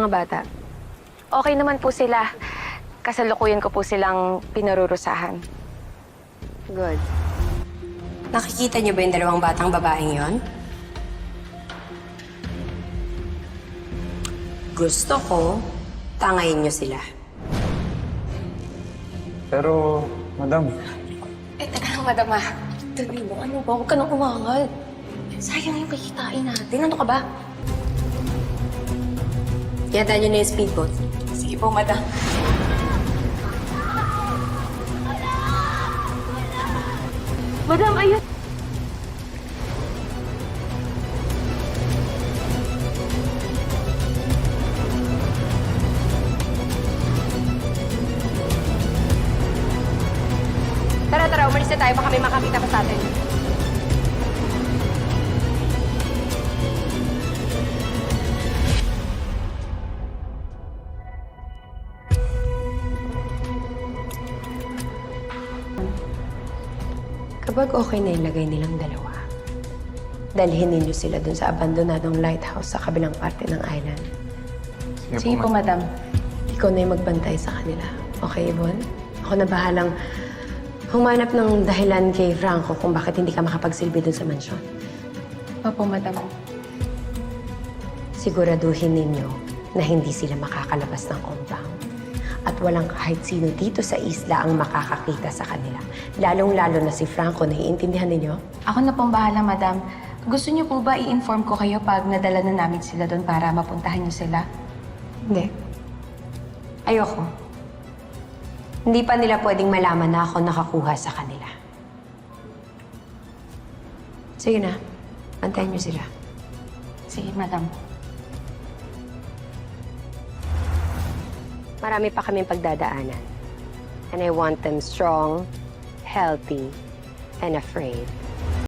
mga bata? Okay naman po sila. Kasalukuyan ko po silang pinarurusahan. Good. Nakikita niyo ba yung dalawang batang babaeng yon? Gusto ko, tangayin niyo sila. Pero, madam, Teka lang, madam ah. Tuloy mo, ano ba? Huwag ka nang umangal. Sayang yung kikitain natin. Ano ka ba? Yata niyo na yung speedboat. Sige po, madam. Madam, ayun. Tara, umalis na tayo. Baka may makakita pa sa atin. Kapag okay na ilagay nilang dalawa, dalhin ninyo sila dun sa abandonadong lighthouse sa kabilang parte ng island. Sige po, madam. Ikaw na yung magbantay sa kanila. Okay, Yvonne? Ako na bahalang humanap ng dahilan kay Franco kung bakit hindi ka makapagsilbi dun sa mansyon. Opo, madam. Siguraduhin ninyo na hindi sila makakalabas ng compound. At walang kahit sino dito sa isla ang makakakita sa kanila. Lalong-lalo na si Franco. Naiintindihan ninyo? Ako na pong bahala, madam. Gusto niyo po ba i-inform ko kayo pag nadala na namin sila doon para mapuntahan niyo sila? Hindi. Ayoko. Hindi pa nila pwedeng malaman na ako nakakuha sa kanila. Sige na. Antayin niyo sila. Sige, madam. Marami pa kaming pagdadaanan. And I want them strong, healthy, and afraid.